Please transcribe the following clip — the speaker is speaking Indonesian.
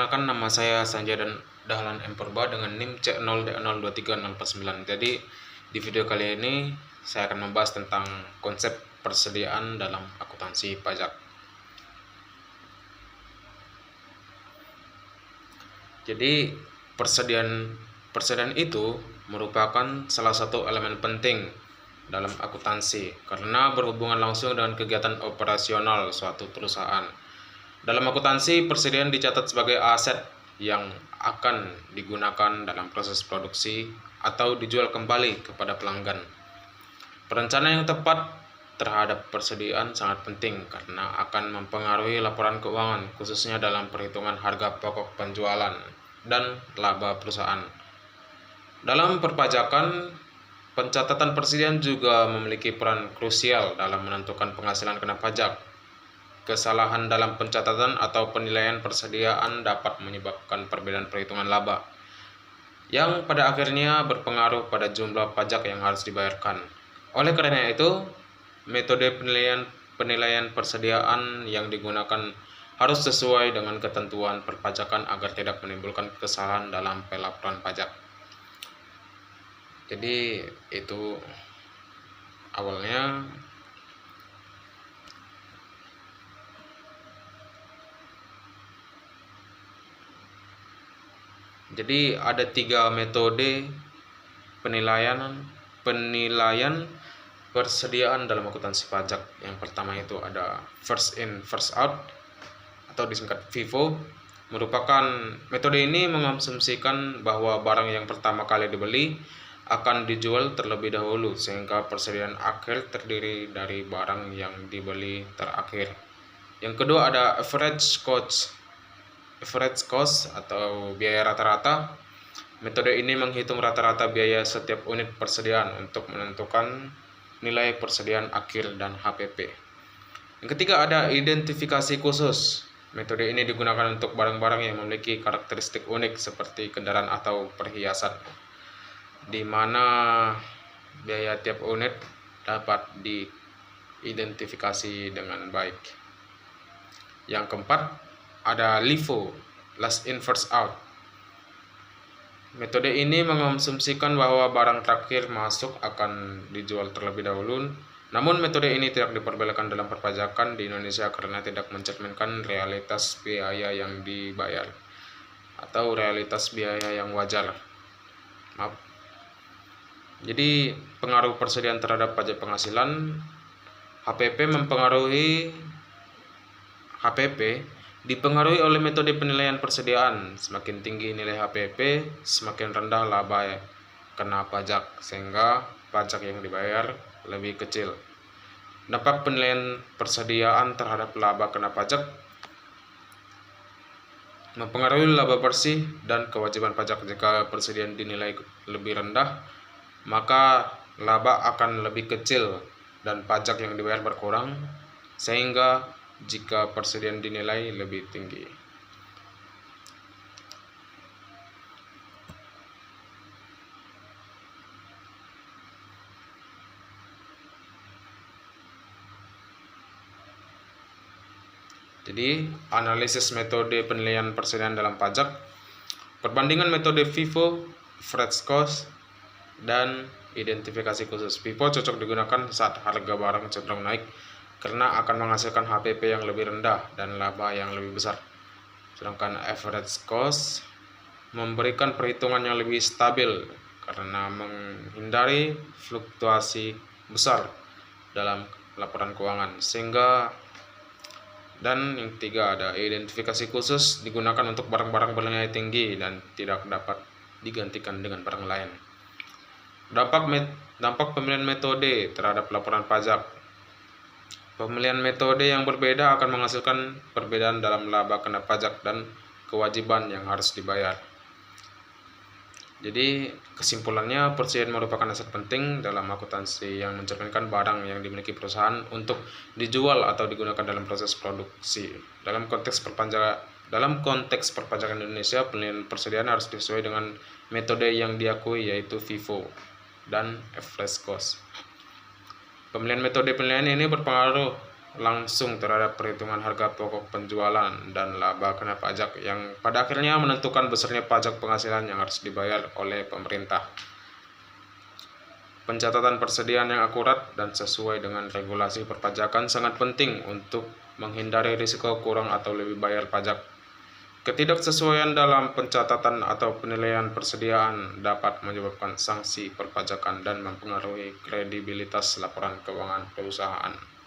Perkenalkan, nama saya Sanjay Dahlan M. Purba dengan NIM C0D023049. Jadi di video kali ini saya akan membahas tentang konsep persediaan dalam akuntansi pajak. Jadi persediaan itu merupakan salah satu elemen penting dalam akuntansi karena berhubungan langsung dengan kegiatan operasional suatu perusahaan. Dalam akuntansi, persediaan dicatat sebagai aset yang akan digunakan dalam proses produksi atau dijual kembali kepada pelanggan. Perencanaan yang tepat terhadap persediaan sangat penting karena akan mempengaruhi laporan keuangan, khususnya dalam perhitungan harga pokok penjualan dan laba perusahaan. Dalam perpajakan, pencatatan persediaan juga memiliki peran krusial dalam menentukan penghasilan kena pajak. Kesalahan dalam pencatatan atau penilaian persediaan dapat menyebabkan perbedaan perhitungan laba, yang pada akhirnya berpengaruh pada jumlah pajak yang harus dibayarkan. Oleh karena itu, metode penilaian persediaan yang digunakan harus sesuai dengan ketentuan perpajakan agar tidak menimbulkan kesalahan dalam pelaporan pajak. Jadi itu awalnya. Jadi ada 3 metode penilaian persediaan dalam akuntansi pajak. Yang pertama itu ada first in first out atau disingkat FIFO. Metode ini mengasumsikan bahwa barang yang pertama kali dibeli akan dijual terlebih dahulu, sehingga persediaan akhir terdiri dari barang yang dibeli terakhir. Yang kedua ada average cost atau biaya rata-rata. Metode ini menghitung rata-rata biaya setiap unit persediaan untuk menentukan nilai persediaan akhir dan HPP. Yang ketiga ada identifikasi khusus. Metode ini digunakan untuk barang-barang yang memiliki karakteristik unik seperti kendaraan atau perhiasan, di mana biaya tiap unit dapat diidentifikasi dengan baik. Yang keempat ada LIFO, last in first out. Metode ini mengasumsikan bahwa barang terakhir masuk akan dijual terlebih dahulu. Namun metode ini tidak diperbolehkan dalam perpajakan di Indonesia karena tidak mencerminkan realitas biaya yang dibayar atau realitas biaya yang wajar. Jadi pengaruh persediaan terhadap pajak penghasilan. HPP dipengaruhi oleh metode penilaian persediaan. Semakin tinggi nilai HPP, semakin rendah laba kena pajak, sehingga pajak yang dibayar lebih kecil. Dampak penilaian persediaan terhadap laba kena pajak mempengaruhi laba bersih dan kewajiban pajak. Jika persediaan dinilai lebih rendah, maka laba akan lebih kecil dan pajak yang dibayar berkurang, sehingga jika persediaan dinilai lebih tinggi. Jadi, analisis metode penilaian persediaan dalam pajak, perbandingan metode FIFO, average cost, dan identifikasi khusus. FIFO cocok digunakan saat harga barang cenderung naik karena akan menghasilkan HPP yang lebih rendah dan laba yang lebih besar. Sedangkan average cost memberikan perhitungan yang lebih stabil karena menghindari fluktuasi besar dalam laporan keuangan. Dan yang ketiga ada identifikasi khusus, digunakan untuk barang-barang bernilai tinggi dan tidak dapat digantikan dengan barang lain. Dampak pemilihan metode terhadap laporan pajak. Pemilihan metode yang berbeda akan menghasilkan perbedaan dalam laba kena pajak dan kewajiban yang harus dibayar. Jadi kesimpulannya, persediaan merupakan aset penting dalam akuntansi yang mencerminkan barang yang dimiliki perusahaan untuk dijual atau digunakan dalam proses produksi. Dalam konteks perpajakan Indonesia, penilaian persediaan harus sesuai dengan metode yang diakui, yaitu FIFO dan average cost. Pemilihan metode penilaian ini berpengaruh langsung terhadap perhitungan harga pokok penjualan dan laba kena pajak yang pada akhirnya menentukan besarnya pajak penghasilan yang harus dibayar oleh pemerintah. Pencatatan persediaan yang akurat dan sesuai dengan regulasi perpajakan sangat penting untuk menghindari risiko kurang atau lebih bayar pajak. Ketidaksesuaian dalam pencatatan atau penilaian persediaan dapat menyebabkan sanksi perpajakan dan mempengaruhi kredibilitas laporan keuangan perusahaan.